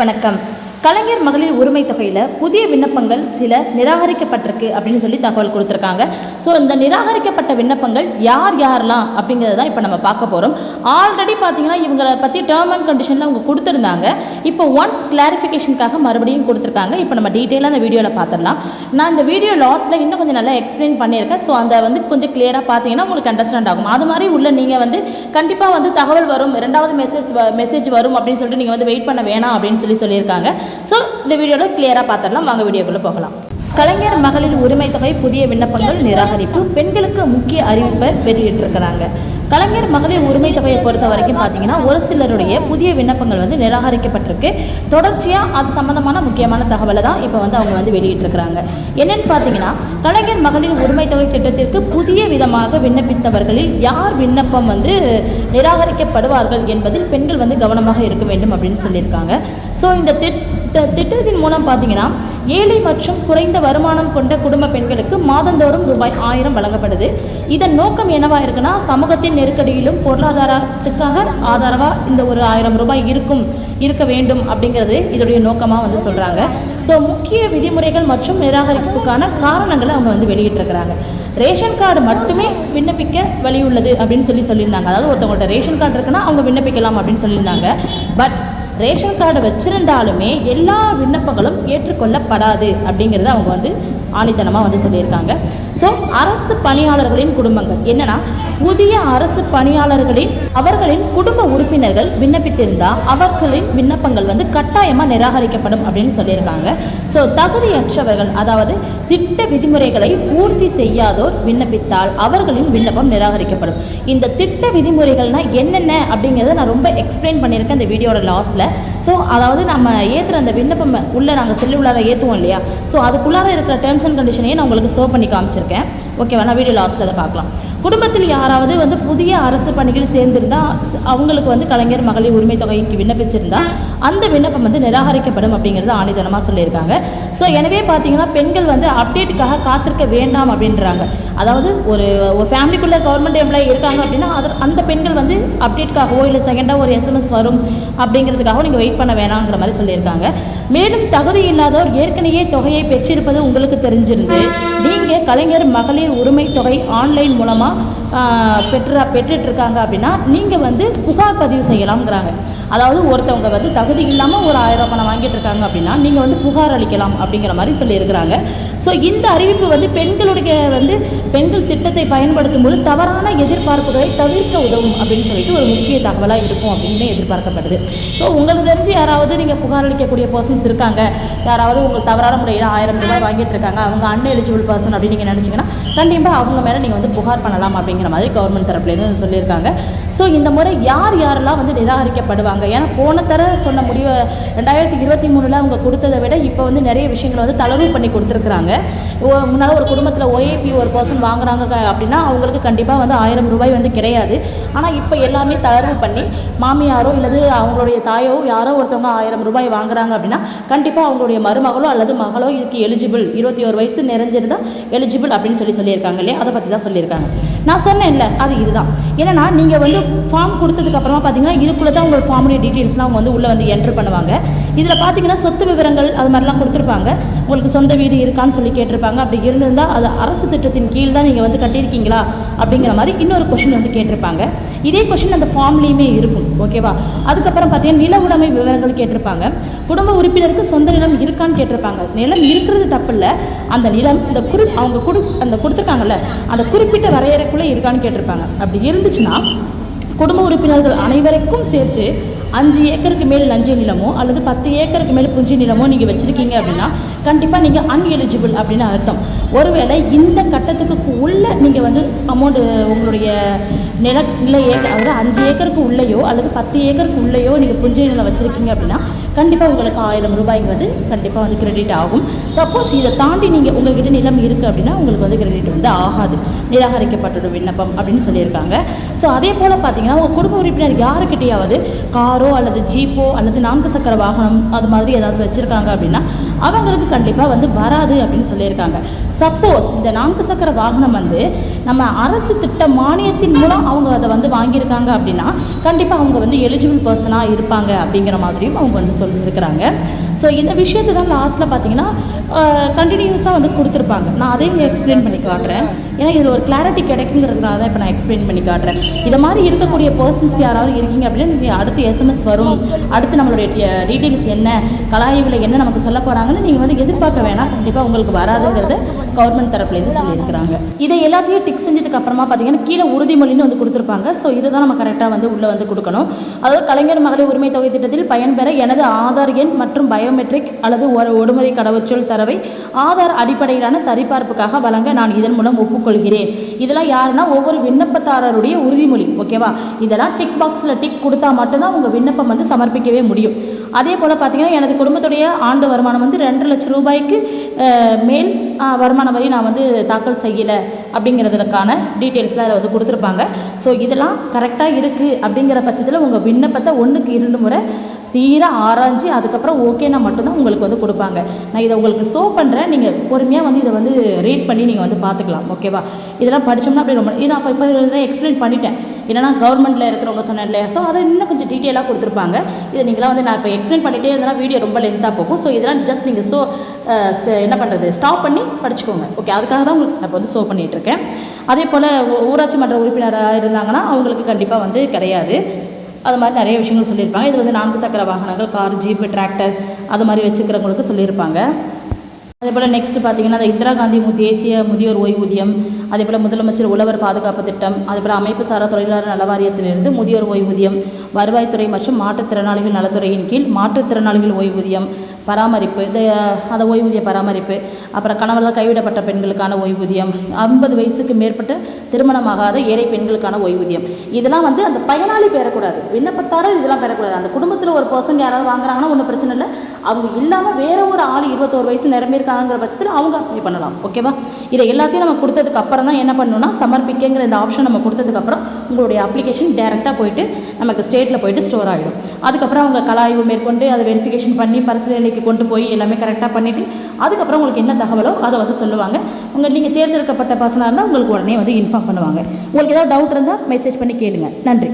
வணக்கம். கலைஞர் மகளிர் உரிமை தொகையில் புதிய விண்ணப்பங்கள் சில நிராகரிக்கப்பட்டிருக்கு அப்படின்னு சொல்லி தகவல் கொடுத்துருக்காங்க. ஸோ இந்த நிராகரிக்கப்பட்ட விண்ணப்பங்கள் யாரெல்லாம் அப்படிங்கிறத தான் இப்போ நம்ம பார்க்க போகிறோம். ஆல்ரெடி பார்த்தீங்கன்னா இவங்களை பற்றி டேர்ம் அண்ட் கண்டிஷனில் அவங்க கொடுத்துருந்தாங்க. இப்போ ஒன்ஸ் கிளாரிஃபிகேஷனுக்காக மறுபடியும் கொடுத்துருக்காங்க. இப்போ நம்ம டீட்டெயிலாக அந்த வீடியோவில் பார்த்துடலாம். நான் இந்த வீடியோ லாஸ்ட்டில் இன்னும் கொஞ்சம் நல்லா எக்ஸ்பிளைன் பண்ணியிருக்கேன். ஸோ அந்த கொஞ்சம் கிளியராக பார்த்தீங்கன்னா உங்களுக்கு அண்டர்ஸ்டாண்ட் ஆகும். அது மாதிரி உள்ள நீங்கள் கண்டிப்பாக தகவல் வரும், ரெண்டாவது மெசேஜ் வரும் அப்படின்னு சொல்லிட்டு நீங்கள் வெயிட் பண்ண வேணாம் அப்படின்னு சொல்லியிருக்காங்க. ஸோ இந்த வீடியோவில் கிளியராக பார்த்துடலாம். வாங்க வீடியோக்குள்ளே போகலாம். கலைஞர் மகளிர் உரிமை தொகை புதிய விண்ணப்பங்கள் நிராகரிப்பு, பெண்களுக்கு முக்கிய அறிவிப்பை வெளியிட்டிருக்கிறாங்க. கலைஞர் மகளிர் உரிமை தொகையை பொறுத்த வரைக்கும் பார்த்தீங்கன்னா ஒரு சிலருடைய புதிய விண்ணப்பங்கள் நிராகரிக்கப்பட்டிருக்கு. தொடர்ச்சியாக அது சம்பந்தமான முக்கியமான தகவலை தான் இப்போ அவங்க வெளியிட்டிருக்கிறாங்க. என்னென்னு பார்த்தீங்கன்னா, கலைஞர் மகளிர் உரிமை தொகை திட்டத்திற்கு புதிய விதமாக விண்ணப்பித்தவர்களில் யார் விண்ணப்பம் நிராகரிக்கப்படுவார்கள் என்பதில் பெண்கள் கவனமாக இருக்க வேண்டும் அப்படின்னு சொல்லியிருக்காங்க. ஸோ இந்த திட்டத்தின் மூலம் பார்த்தீங்கன்னா ஏழை மற்றும் குறைந்த வருமானம் கொண்ட குடும்ப பெண்களுக்கு மாதந்தோறும் ரூபாய் 1000 வழங்கப்படுது. இதன் நோக்கம் என்னவா இருக்குன்னா, சமூகத்தின் நெருக்கடியிலும் பொருளாதாரத்துக்காக ஆதரவாக இந்த ஒரு 1000 ரூபாய் இருக்க வேண்டும் அப்படிங்கிறது இதோடைய நோக்கமாக சொல்கிறாங்க. ஸோ முக்கிய விதிமுறைகள் மற்றும் நிராகரிப்புக்கான காரணங்களை அவங்க வெளியிட்டிருக்கிறாங்க. ரேஷன் கார்டு மட்டுமே விண்ணப்பிக்க வழி உள்ளது அப்படின்னு சொல்லியிருந்தாங்க. அதாவது ஒருத்தவங்கள்ட்ட ரேஷன் கார்டு இருக்குன்னா அவங்க விண்ணப்பிக்கலாம் அப்படின்னு சொல்லியிருந்தாங்க. பட் ரேஷன் கார்டு வச்சிருந்தாலுமே எல்லா விண்ணப்பங்களும் ஏற்றுக்கொள்ளப்படாது அப்படிங்கிறத அவங்க ஆணித்தனமாக சொல்லியிருக்காங்க. ஸோ அரசு பணியாளர்களின் குடும்பங்கள் என்னன்னா, புதிய அரசு பணியாளர்களின் அவர்களின் குடும்ப உறுப்பினர்கள் விண்ணப்பித்திருந்தால் அவர்களின் விண்ணப்பங்கள் கட்டாயமாக நிராகரிக்கப்படும் அப்படின்னு சொல்லியிருக்காங்க. ஸோ தகுதியற்றவர்கள், அதாவது திட்ட விதிமுறைகளை பூர்த்தி செய்யாதோர் விண்ணப்பித்தால் அவர்களின் விண்ணப்பம் நிராகரிக்கப்படும். இந்த திட்ட விதிமுறைகள்னா என்னென்ன அப்படிங்கிறத நான் ரொம்ப எக்ஸ்பிளைன் பண்ணியிருக்கேன் இந்த வீடியோட லாஸ்ட்டில். ஸோ அதாவது நம்ம ஏற்றுற அந்த விண்ணப்பம் உள்ளே நாங்கள் செல்லு உள்ளார ஏற்றுவோம் இல்லையா, ஸோ அதுக்குள்ளார இருக்கிற டேர்ம்ஸ் அண்ட் கண்டிஷனையே நான் உங்களுக்கு ஷோ பண்ணி காமிச்சிருக்கேன். ஓகேவா, நான் வீடியோ லாஸ்ட்டில் அதை பார்க்கலாம். குடும்பத்தில் யாராவது புதிய அரசு பணிகள் சேர்ந்திருந்தால் அவங்களுக்கு கலைஞர் மகளிர் உரிமை தொகைக்கு விண்ணப்பிச்சிருந்தா அந்த விண்ணப்பம் நிராகரிக்கப்படும் அப்படிங்கிறது ஆணித்தனமாக சொல்லியிருக்காங்க. ஸோ எனவே பார்த்தீங்கன்னா பெண்கள் அப்டேட்டுக்காக காத்திருக்க வேண்டாம் அப்படின்றாங்க. அதாவது ஒரு ஃபேமிலிக்குள்ளே கவர்மெண்ட் எம்ப்ளாயி இருக்காங்க அப்படின்னா அந்த பெண்கள் அப்டேட்டுக்காகவோ இல்லை செகண்டாக ஒரு SMS வரும் அப்படிங்கிறதுக்காக நீங்கள் வெயிட் பண்ண வேணாங்கிற மாதிரி சொல்லியிருக்காங்க. மேலும் தகுதி இல்லாதோர் ஏற்கனவே தொகையை பெற்றிருப்பது உங்களுக்கு தெரிஞ்சிருந்து நீங்கள் கலைஞர் மகளிர் உரிமை தொகை ஆன்லைன் மூலமாக பெற்றுட்டு இருக்காங்க அப்படின்னா நீங்கள் புகார் பதிவு செய்யலாம்ங்கிறாங்க. அதாவது ஒருத்தவங்க தகுதி இல்லாமல் ஒரு 1000 பணம் வாங்கிட்டு இருக்காங்க அப்படின்னா நீங்கள் புகார் அளிக்கலாம் அப்படிங்கிற மாதிரி சொல்லியிருக்கிறாங்க. ஸோ இந்த அறிவிப்பு பெண்களுடைய பெண்கள் திட்டத்தை பயன்படுத்தும் போது தவறான எதிர்பார்ப்புகளை தவிர்க்க உதவும் அப்படின்னு சொல்லிட்டு ஒரு முக்கிய தகவலாக இருக்கும் அப்படின்னு எதிர்பார்க்கப்படுது. ஸோ உங்களுக்கு தெரிஞ்சு யாராவது நீங்கள் புகார் அளிக்கக்கூடிய பர்சன்ஸ் இருக்காங்க, யாராவது உங்களுக்கு தவறான முறையில் 1000 ரூபாய் வாங்கிட்டு இருக்காங்க, அவங்க அன்எலிஜிபிள் பர்சன் அப்படின்னு நீங்கள் நினச்சிங்கன்னா கண்டிப்பாக அவங்க மேலே நீங்கள் புகார் பண்ணலாம் அப்படிங்கிற மாதிரி கவர்மெண்ட் தரப்புலேருந்து சொல்லியிருக்காங்க. ஸோ இந்த முறை யாரெல்லாம் நிராகரிக்கப்படுவாங்க, ஏன்னா போன தர சொன்ன முடிவை 2023 அவங்க கொடுத்ததை விட இப்போ நிறைய விஷயங்கள் தளர்வு பண்ணி கொடுத்துருக்குறாங்க. முன்னால் ஒரு குடும்பத்தில் OAP ஒரு பர்சன் வாங்குறாங்க அப்படின்னா அவங்களுக்கு கண்டிப்பாக 1000 ரூபாய் கிடையாது. ஆனால் இப்போ எல்லாமே தளர்வு பண்ணி மாமியாரோ இல்லது அவங்களுடைய தாயோ யாரோ ஒருத்தவங்க 1000 ரூபாய் வாங்குறாங்க அப்படின்னா கண்டிப்பாக அவங்களுடைய மருமகளோ அல்லது மகளோ இதுக்கு எலிஜிபிள், 21 வயசு நிறைஞ்சிருந்தால் எலிஜிபிள் அப்படின்னு சொல்லியிருக்காங்க இல்லையா, அதை பற்றி தான் சொல்லியிருக்காங்க. நான் சொன்னேன் இல்லை, அது இதுதான். ஏன்னா நீங்கள் ஃபார்ம் கொடுத்ததுக்கு அப்புறமா பார்த்தீங்கன்னா இதுக்குள்ளே தான் உங்கள் ஃபார்முடைய டீட்டெயில்ஸ்லாம் அவங்க உள்ளே என்ட்ரு பண்ணுவாங்க. இதில் பார்த்தீங்கன்னா சொத்து விவரங்கள் அது மாதிரிலாம் கொடுத்துருப்பாங்க. உங்களுக்கு சொந்த வீடு இருக்கான்னு சொல்லி கேட்டிருப்பாங்க. அப்படி இருந்திருந்தால் அது அரசு திட்டத்தின் கீழ் தான் நீங்கள் கட்டியிருக்கீங்களா அப்படிங்கிற மாதிரி இன்னொரு கொஷின் கேட்டிருப்பாங்க. இதே கொஷின் அந்த ஃபார்ம்லேயுமே இருக்கும். ஓகேவா, அதுக்கப்புறம் பார்த்தீங்கன்னா நில உடைமை விவரங்கள் கேட்டிருப்பாங்க. குடும்ப உறுப்பினருக்கு சொந்த நிலம் இருக்கான்னு கேட்டிருப்பாங்க. நிலம் இருக்கிறது தப்பு இல்லை, அந்த நிலம் இந்த அவங்க கொடுத்துருக்காங்கல்ல அந்த குறிப்பிட்ட வரையறைக்குள்ளே இருக்கான்னு கேட்டிருப்பாங்க. அப்படி இருந்துச்சுன்னா குடும்ப உறுப்பினர்கள் அனைவருக்கும் சேர்த்து 5 ஏக்கருக்கு மேல் லஞ்ச நிலமோ அல்லது 10 ஏக்கருக்கு மேல் புஞ்சி நிலமோ நீங்கள் வச்சுருக்கீங்க அப்படின்னா கண்டிப்பாக நீங்கள் அன்எலிஜிபிள் அப்படின்னு அர்த்தம். ஒருவேளை இந்த கட்டத்துக்கு உள்ள நீங்கள் அமௌண்ட்டு உங்களுடைய நில அதாவது 5 ஏக்கருக்கு உள்ளேயோ அல்லது 10 ஏக்கருக்கு உள்ளேயோ நீங்கள் புஞ்சி நிலம் வச்சுருக்கீங்க அப்படின்னா கண்டிப்பாக உங்களுக்கு 1000 ரூபாய்க்கு கண்டிப்பாக கிரெடிட் ஆகும். சப்போஸ் இதை தாண்டி நீங்கள் உங்கள்கிட்ட நிலம் இருக்குது அப்படின்னா உங்களுக்கு கிரெடிட் ஆகாது, நிராகரிக்கப்பட்டது விண்ணப்பம் அப்படின்னு சொல்லியிருக்காங்க. ஸோ அதே போல் பார்த்தீங்கன்னா உங்கள் குடும்ப உறுப்பினர் யாருக்கிட்டையாவது காரோ அல்லது ஜீப்போ அல்லது 4 சக்கர வாகனம் அது மாதிரி ஏதாவது வச்சுருக்காங்க அப்படின்னா அவங்களுக்கு கண்டிப்பாக வராது அப்படின்னு சொல்லியிருக்காங்க. சப்போஸ் இந்த 4 சக்கர வாகனம் நம்ம அரசு திட்ட மானியத்தின் மூலம் அவங்க அதை வாங்கியிருக்காங்க அப்படின்னா கண்டிப்பாக அவங்க எலிஜிபிள் பர்சனாக இருப்பாங்க அப்படிங்கிற மாதிரியும் அவங்க சொல்லியிருக்கிறாங்க. ஸோ இந்த விஷயத்தை தான் லாஸ்ட்டில் பார்த்தீங்கன்னா கண்டினியூஸாக வந்து கொடுத்துருப்பாங்க. நான் அதையும் எக்ஸ்பிளைன் பண்ணி காட்டுறேன். ஏன்னா இதில் ஒரு கிளாரிட்டி கிடைக்குங்கிறதுனால தான் இப்போ நான் எக்ஸ்பிளைன் பண்ணி காட்டுறேன். இதை மாதிரி இருக்கக்கூடிய பர்சன்ஸ் யாராவது இருக்கீங்க அப்படின்னா நீங்கள் அடுத்து எஸ்எம்எஸ் வரும், அடுத்து நம்மளுடைய டீட்டெயில்ஸ் என்ன, கலாய்வில் என்ன நமக்கு சொல்ல போகிறாங்கன்னு நீங்கள் வந்து எதிர்பார்க்க வேணாம். கண்டிப்பாக உங்களுக்கு வராதுங்கிறது கவர்மெண்ட் தரப்புலேருந்து சொல்லியிருக்கிறாங்க. இதை எல்லாத்தையும் டிக் செஞ்சதுக்கு அப்புறமா பார்த்தீங்கன்னா கீழே உறுதிமொழின்னு வந்து கொடுத்துருப்பாங்க. ஸோ இதை தான் நம்ம கரெக்டாக வந்து உள்ளே வந்து கொடுக்கணும். அதாவது கலைஞர் மகளிர் உரிமை தொகை திட்டத்தில் பயன்பெற எனது ஆதார் எண் மற்றும் பயோமெட்ரிக் அல்லது ஒருமுறை கடவுச்சொல் தரவை ஆதார் அடிப்படையிலான சரிபார்ப்புக்காக வழங்க நான் இதன் மூலம் ஒப்புக்கொள்கிறேன். இதெல்லாம் யாருன்னா ஒவ்வொரு விண்ணப்பதாரருடைய உறுதிமொழி. ஓகேவா? இதெல்லாம் டிக் பாக்ஸில் டிக் கொடுத்தா மட்டும்தான் உங்கள் விண்ணப்பம் வந்து சமர்ப்பிக்கவே முடியும். அதே போல் பார்த்தீங்கன்னா எனது குடும்பத்துடைய ஆண்டு வருமானம் வந்து 2 லட்சம் ரூபாய்க்கு மேல் வருமான வரி நான் வந்து தாக்கல் செய்யலை அப்படிங்கிறதுக்கான டீட்டெயில்ஸ்லாம் அதை வந்து கொடுத்துருப்பாங்க. ஸோ இதெல்லாம் கரெக்டாக இருக்குது அப்படிங்கிற பட்சத்தில் உங்கள் விண்ணப்பத்தை 1க்கு 2 முறை தீர ஆராய்ச்சி அதுக்கப்புறம் ஓகேனா மட்டும்தான் உங்களுக்கு வந்து கொடுப்பாங்க. நான் இதை உங்களுக்கு ஷோ பண்ணுறேன். நீங்கள் பொறுமையாக வந்து இதை வந்து ரீட் பண்ணி நீங்கள் வந்து பார்த்துக்கலாம். ஓகேவா? இதெல்லாம் படித்தோம்னா அப்படி ரொம்ப இதை அப்போ இப்போ எக்ஸ்பிளைன் பண்ணிட்டேன். என்னன்னா கவர்மெண்ட்டில் இருக்கிறவங்க சொன்னேன் இல்லையா? ஸோ அதை இன்னும் கொஞ்சம் டீட்டெயிலாக கொடுத்துருப்பாங்க. இதை நீங்களாம் வந்து நான் இப்போ எக்ஸ்பிளைன் பண்ணிகிட்டே இருந்தால் வீடியோ ரொம்ப லென்த்தாக போகும். ஸோ இதெல்லாம் ஜஸ்ட் நீங்கள் என்ன பண்ணுறது, ஸ்டாப் பண்ணி படிச்சுக்கோங்க. ஓகே, அதுக்காக தான் உங்களுக்கு நான் இப்போ வந்து ஷோ பண்ணிகிட்ருக்கேன். அதே போல் ஊராட்சி மன்ற உறுப்பினராக இருந்தாங்கன்னா அவங்களுக்கு கண்டிப்பாக வந்து கிடையாது. அது மாதிரி நிறைய விஷயங்கள் சொல்லியிருப்பாங்க. இது வந்து 4 சக்கர வாகனங்கள், கார், ஜீப்பு, டிராக்டர் அது மாதிரி வச்சுக்கிறவங்களுக்கு சொல்லியிருப்பாங்க. அதே போல் நெக்ஸ்ட்டு பார்த்தீங்கன்னா அந்த இந்திரா காந்தி தேசிய முதியோர் ஓய்வூதியம், அதே போல் முதலமைச்சர் உழவர் பாதுகாப்பு திட்டம், அதே போல் அமைப்பு சாரா தொழிலாளர் நல வாரியத்திலிருந்து முதியோர் ஓய்வூதியம், வருவாய்த்துறை மற்றும் மாற்றுத்திறனாளிகள் நலத்துறையின் கீழ் மாற்றுத்திறனாளிகள் ஓய்வூதியம் பராமரிப்பு, அந்த ஓய்வூதிய பராமரிப்பு, அப்புறம் கணவர்கள் கைவிடப்பட்ட பெண்களுக்கான ஓய்வூதியம், 50 வயசுக்கு மேற்பட்ட திருமணமாகாத ஏழை பெண்களுக்கான ஓய்வூதியம். இதெல்லாம் வந்து அந்த பயனாளி பெறக்கூடாது, விண்ணப்பத்தாரர் இதெல்லாம் பெறக்கூடாது. அந்த குடும்பத்தில் ஒரு பர்சன் யாராவது வாங்குறாங்கன்னா ஒன்றும் பிரச்சனை இல்லை. அவங்க இல்லாமல் வேற ஒரு ஆள் 21 வயசு நிரம்பியிருக்காங்கிற பட்சத்தில் அவங்க அப்ளை பண்ணலாம். ஓகேவா? இதை எல்லாத்தையும் நம்ம கொடுத்ததுக்கு அப்புறம் தான் என்ன பண்ணணும்னா சமர்ப்பிக்கங்கிற இந்த ஆப்ஷன் நம்ம கொடுத்ததுக்கப்புறம் உங்களுடைய அப்ளிகேஷன் டேரெக்டாக போயிட்டு நமக்கு ஸ்டேட்டில் போயிட்டு ஸ்டோர் ஆகிடும். அதுக்கப்புறம் அவங்க கலாய்வு மேற்கொண்டு அதை வெரிஃபிகேஷன் பண்ணி பரிசீலனைக்கு கொண்டு போய் எல்லாமே கரெக்டாக பண்ணிவிட்டு அதுக்கப்புறம் உங்களுக்கு என்ன தகவலோ அதை வந்து சொல்லுவாங்க. நீங்கள் தேர்ந்தெடுக்கப்பட்ட பர்சனாக இருந்தால் உங்களுக்கு உடனே வந்து இன்ஃபார்ம் பண்ணுவாங்க. உங்களுக்கு ஏதாவது டவுட் இருந்தால் மெசேஜ் பண்ணி கேளுங்க. நன்றி.